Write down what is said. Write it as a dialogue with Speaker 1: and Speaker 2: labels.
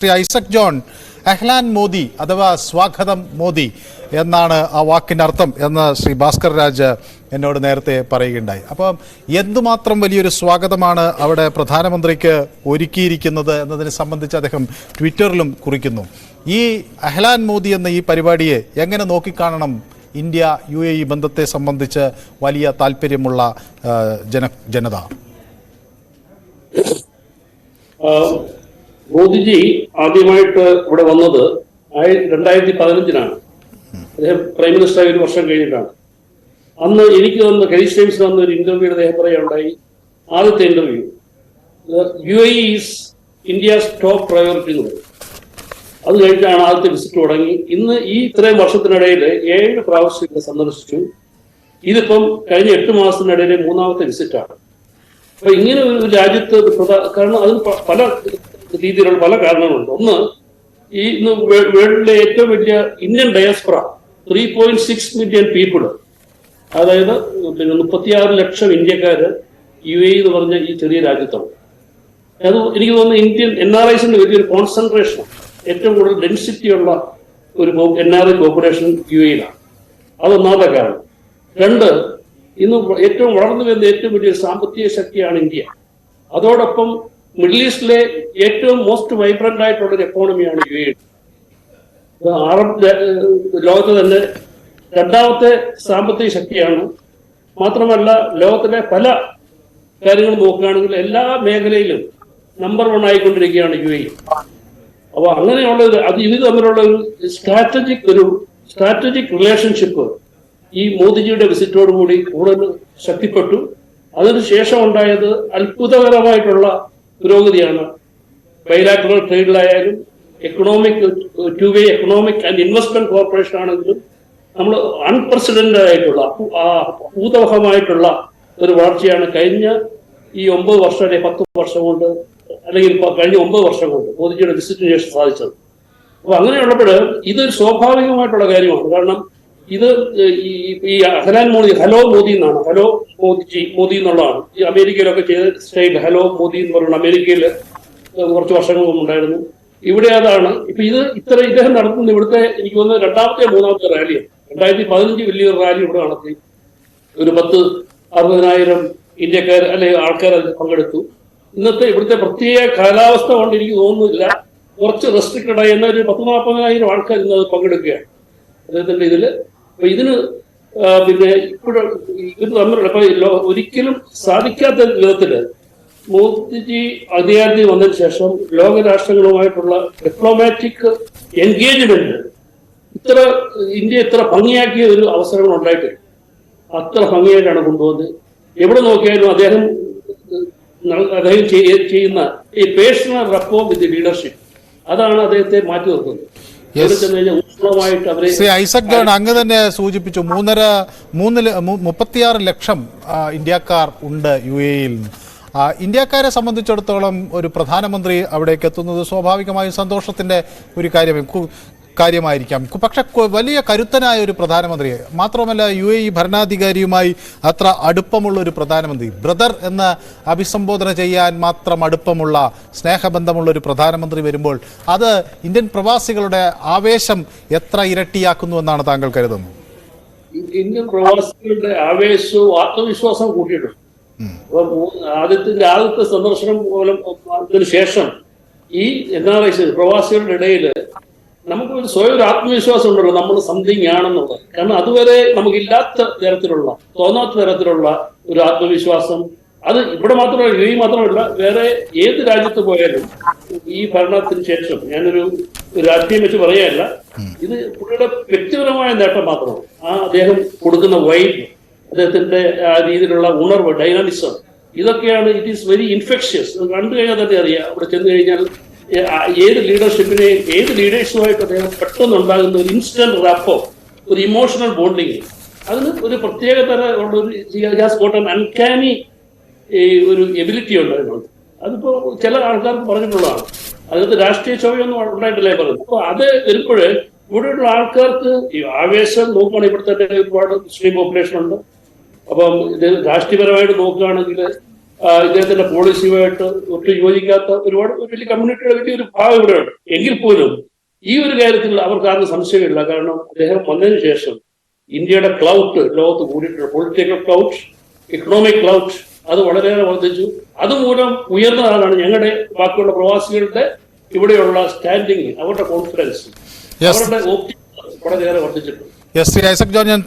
Speaker 1: Shri Isaac John, അഹ്ലാൻ Modi അഥവാ സ്വാഗതം മോദി എന്നാണ് ആ വാക്കിൻ്റെ അർത്ഥം എന്ന് ശ്രീ ഭാസ്കർ രാജ് എന്നോട് നേരത്തെ പറയുകയുണ്ടായി. അപ്പം എന്തുമാത്രം വലിയൊരു സ്വാഗതമാണ് അവിടെ പ്രധാനമന്ത്രിക്ക് ഒരുക്കിയിരിക്കുന്നത് എന്നതിനെ സംബന്ധിച്ച് അദ്ദേഹം ട്വിറ്ററിലും കുറിക്കുന്നു. ഈ അഹ്ലാൻ മോദി എന്ന ഈ പരിപാടിയെ എങ്ങനെ നോക്കിക്കാണണം? ഇന്ത്യ UAE ബന്ധത്തെ സംബന്ധിച്ച് വലിയ താല്പര്യമുള്ള ജനത.
Speaker 2: മോദിജി ആദ്യമായിട്ട് ഇവിടെ വന്നത് 2015 അദ്ദേഹം പ്രൈം മിനിസ്റ്റർ ആയി 1 വർഷം കഴിഞ്ഞിട്ടാണ്. അന്ന് എനിക്ക് തോന്നുന്നു ഹെരീസ് ടൈംസിൽ വന്ന ഒരു ഇന്റർവ്യൂ അദ്ദേഹം പറയുകയുണ്ടായി. ആദ്യത്തെ interview, UAE is India's top priority എന്ന് പറയും. അത് കഴിഞ്ഞിട്ടാണ് ആദ്യത്തെ വിസിറ്റ് തുടങ്ങി. ഇന്ന് ഈ ഇത്രയും വർഷത്തിനിടയിൽ 7 പ്രാവശ്യം സന്ദർശിച്ചു. ഇതിപ്പം കഴിഞ്ഞ 8 മാസത്തിനിടയിലെ 3ാമത്തെ വിസിറ്റാണ്. അപ്പൊ ഇങ്ങനെ ഒരു രാജ്യത്ത് കാരണം അതിന് പല രീതിയിലുള്ള പല കാരണങ്ങളുണ്ട്. ഒന്ന്, ഈ വേൾഡിലെ ഏറ്റവും വലിയ ഇന്ത്യൻ ഡയസ്പറ 3.6 മില്യൺ പീപ്പിൾ, അതായത് 36 ലക്ഷം ഇന്ത്യക്കാര് UAE എന്ന് പറഞ്ഞ ഈ ചെറിയ രാജ്യത്താണ്. അത് എനിക്ക് തോന്നുന്നു ഇന്ത്യൻ NRIസിന്റെ വലിയൊരു കോൺസെൻട്രേഷൻ, ഏറ്റവും കൂടുതൽ ഡെൻസിറ്റി ഉള്ള ഒരു NRI പോപ്പുലേഷൻ UAEയിലാണ്. അതൊന്നാമത്തെ കാരണം. 2, ഇന്ന് ഏറ്റവും വളർന്നു വരുന്ന ഏറ്റവും വലിയ സാമ്പത്തിക ശക്തിയാണ് ഇന്ത്യ. അതോടൊപ്പം മിഡിൽ ഈസ്റ്റിലെ ഏറ്റവും മോസ്റ്റ് വൈബ്രന്റ് ആയിട്ടുള്ള ഒരു എക്കോണമിയാണ് UAE. അറബ് ലോകത്ത് തന്നെ 2ാമത്തെ സാമ്പത്തിക ശക്തിയാണ്. മാത്രമല്ല ലോകത്തിലെ പല കാര്യങ്ങൾ നോക്കുകയാണെങ്കിൽ എല്ലാ മേഖലയിലും നമ്പർ 1 ആയിക്കൊണ്ടിരിക്കുകയാണ് UAE. അപ്പൊ അങ്ങനെയുള്ള ഇത് തമ്മിലുള്ള ഒരു സ്ട്രാറ്റജിക് റിലേഷൻഷിപ്പ് ഈ മോദിജിയുടെ വിസിറ്റോടുകൂടി കൂടുതൽ ശക്തിപ്പെട്ടു. അതിനുശേഷം ഉണ്ടായത് അത്ഭുതകരമായിട്ടുള്ള പുരോഗതിയാണ്. ബൈലാറ്ററൽ ട്രേഡിലായാലും two-way economic and investment corporation ആണെങ്കിലും നമ്മൾ അൺപ്രസിഡന്റഡ് ആയിട്ടുള്ള അഭൂതമായിട്ടുള്ള ഒരു വളർച്ചയാണ് കഴിഞ്ഞ ഈ 9 വർഷം അല്ലെങ്കിൽ 10 വർഷം കൊണ്ട്, അല്ലെങ്കിൽ കഴിഞ്ഞ 9 വർഷം കൊണ്ട് മോദിജിയുടെ വിസിറ്റിന് ശേഷം സാധിച്ചത്. അപ്പൊ അങ്ങനെയുള്ളപ്പോൾ ഇതൊരു സ്വാഭാവികമായിട്ടുള്ള കാര്യമാണ്. കാരണം ഇത് ഈ അഹ്ലാൻ മോദി, ഹലോ മോദി എന്നാണ്, ഹലോ മോദി എന്നുള്ളതാണ്. ഈ അമേരിക്കയിലൊക്കെ ചെയ്ത സ്റ്റൈൽ ഹലോ മോദി എന്ന് പറയുന്നത് അമേരിക്കയിൽ കുറച്ച് വർഷങ്ങൾ മുമ്പ് ഉണ്ടായിരുന്നു. ഇവിടെ അതാണ്. ഇപ്പൊ ഇദ്ദേഹം നടത്തുന്ന ഇവിടുത്തെ എനിക്ക് തോന്നുന്നത് 2ാമത്തെ 3ാമത്തെ റാലിയാണ്. 2015 വലിയൊരു റാലി ഇവിടെ നടത്തി. ഒരു 10,000-60,000 ഇന്ത്യക്കാർ അല്ലെങ്കിൽ ആൾക്കാർ അതിൽ പങ്കെടുത്തു. ഇന്നത്തെ ഇവിടുത്തെ പ്രത്യേക കാലാവസ്ഥ കൊണ്ട് എനിക്ക് തോന്നുന്നില്ല, കുറച്ച് റെസ്ട്രിക്റ്റഡ് ആയി, എന്നാൽ 10,000-40,000 ആൾക്കാർ ഇന്ന് അത് പങ്കെടുക്കുകയാണ് അദ്ദേഹത്തിന്റെ ഇതില്. അപ്പൊ ഇതിന് പിന്നെ ഇത് തമ്മിലുള്ള ഒരിക്കലും സാധിക്കാത്ത വിധത്തില് മോദിജി അധികാരത്തിൽ വന്നതിന് ശേഷം ലോകരാഷ്ട്രങ്ങളുമായിട്ടുള്ള ഡിപ്ലോമാറ്റിക് എൻഗേജ്മെന്റ് ഇന്ത്യ ഇത്ര ഭംഗിയാക്കിയ ഒരു അവസരങ്ങൾ ഉണ്ടായിട്ടില്ല. അത്ര ഭംഗിയായിട്ടാണ് കൊണ്ടുപോകുന്നത്. എവിടെ നോക്കിയാലും അദ്ദേഹം ചെയ്യുന്ന ഈ പേഴ്സണൽ റപ്പോ വിത്ത് ലീഡർഷിപ്പ്, അതാണ് അദ്ദേഹത്തെ മാറ്റി നിർത്തുന്നത്.
Speaker 1: ശ്രീ ഐസക് ജോൺ അങ്ങ് തന്നെ സൂചിപ്പിച്ചു, 36 ലക്ഷം ഇന്ത്യക്കാർ ഉണ്ട് UAEയിൽ. ഇന്ത്യക്കാരെ സംബന്ധിച്ചിടത്തോളം ഒരു പ്രധാനമന്ത്രി അവിടേക്ക് എത്തുന്നത് സ്വാഭാവികമായും സന്തോഷത്തിൻ്റെ ഒരു കാര്യമായിരിക്കാം. പക്ഷെ വലിയ കരുത്തനായ ഒരു പ്രധാനമന്ത്രി, മാത്രമല്ല UAE ഭരണാധികാരിയുമായി അത്ര അടുപ്പമുള്ള ഒരു പ്രധാനമന്ത്രി, ബ്രദർ എന്ന് അഭിസംബോധന ചെയ്യാൻ മാത്രം അടുപ്പമുള്ള സ്നേഹബന്ധമുള്ള ഒരു പ്രധാനമന്ത്രി വരുമ്പോൾ അത് ഇന്ത്യൻ പ്രവാസികളുടെ ആവേശം എത്ര ഇരട്ടിയാക്കുന്നു എന്നാണ് താങ്കൾ കരുതുന്നത്?
Speaker 2: ഇന്ത്യൻ പ്രവാസികളുടെ ആവേശവും ആത്മവിശ്വാസവും കൂട്ടിയിട്ടുണ്ട്. ആദ്യത്തെ സന്ദർശനം പോലും അതിനു ശേഷം ഈ NRIs പ്രവാസികളുടെ ഇടയിൽ നമുക്ക് സ്വയം ഒരു ആത്മവിശ്വാസം ഉണ്ടല്ലോ, നമ്മൾ സംതിങ് ആണെന്നുള്ളത്. കാരണം അതുവരെ നമുക്കില്ലാത്ത തരത്തിലുള്ള, തോന്നാത്ത തരത്തിലുള്ള ഒരു ആത്മവിശ്വാസം. അത് ഇവിടെ മാത്രമല്ല, UAE മാത്രമല്ല, വേറെ ഏത് രാജ്യത്ത് പോയാലും ഈ ഭരണത്തിന് ശേഷം, ഞാനൊരു രാഷ്ട്രീയം വെച്ച് പറയാനല്ല, ഇത് പുള്ളിയുടെ വ്യക്തിപരമായ നേട്ടം മാത്രമാണ്. അദ്ദേഹം കൊടുക്കുന്ന വൈബ്, അദ്ദേഹത്തിന്റെ ആ രീതിയിലുള്ള ഉണർവ്, ഡൈനാമിസം, ഇതൊക്കെയാണ്. It is very infectious. കണ്ടു കഴിഞ്ഞാൽ തന്നെ അറിയാം. അവിടെ ചെന്ന് കഴിഞ്ഞാൽ ഏത് ലീഡർഷിപ്പിനെയും ഏത് ലീഡേഴ്സുമായിട്ട് അദ്ദേഹം പെട്ടെന്ന് ഉണ്ടാകുന്ന ഒരു ഇൻസ്റ്റന്റ് റാപ്പോ, ഒരു ഇമോഷണൽ ബോണ്ടിങ്, അതിന് ഒരു പ്രത്യേക തരം ഒരു അൺകാനി ഒരു എബിലിറ്റി ഉണ്ടായിരുന്നുണ്ട്. അതിപ്പോ ചില ആൾക്കാർക്ക് പറഞ്ഞിട്ടുള്ളതാണ്. അതിനകത്ത് രാഷ്ട്രീയ ചോദ്യമൊന്നും ഉണ്ടായിട്ടില്ലേ പറയുന്നത്. അപ്പൊ അത് വരുമ്പോൾ ഇവിടെയുള്ള ആൾക്കാർക്ക് ഈ ആവേശം നോക്കുകയാണെങ്കിൽ ഇവിടെ തന്നെ ഒരുപാട് മുസ്ലിം പോപ്പുലേഷൻ ഉണ്ട്. അപ്പം ഇത് രാഷ്ട്രീയപരമായിട്ട് നോക്കുകയാണെങ്കിൽ ഇദ്ദേഹത്തിന്റെ പോളിസിയുമായിട്ട് ഒട്ടും യോജിക്കാത്ത ഒരുപാട് വലിയ കമ്മ്യൂണിറ്റിയുടെ വലിയൊരു ഭാഗം ഇവിടെയുണ്ട്. എങ്കിൽ പോലും ഈ ഒരു കാര്യത്തിൽ അവർക്ക് ആർക്കും സംശയമില്ല. കാരണം അദ്ദേഹം വന്നതിന് ശേഷം ഇന്ത്യയുടെ ക്ലൗട്ട് ലോകത്ത് കൂടിയിട്ടുണ്ട്. പൊളിറ്റിക്കൽ ക്ലൗട്ട്, ഇക്കണോമിക് ക്ലൗട്ട് അത് വളരെയേറെ വർദ്ധിച്ചു. അതുമൂലം ഉയർന്നതാണ് ഞങ്ങളുടെ ബാക്കിയുള്ള പ്രവാസികളുടെ ഇവിടെയുള്ള സ്റ്റാൻഡിങ്, അവരുടെ കോൺഫിഡൻസ്, അവരുടെ ഓപ്റ്റിമിസം വളരെയേറെ വർദ്ധിച്ചിട്ടുണ്ട്.
Speaker 1: ശ്രീ ഐസക് ജോൺ, ഞാൻ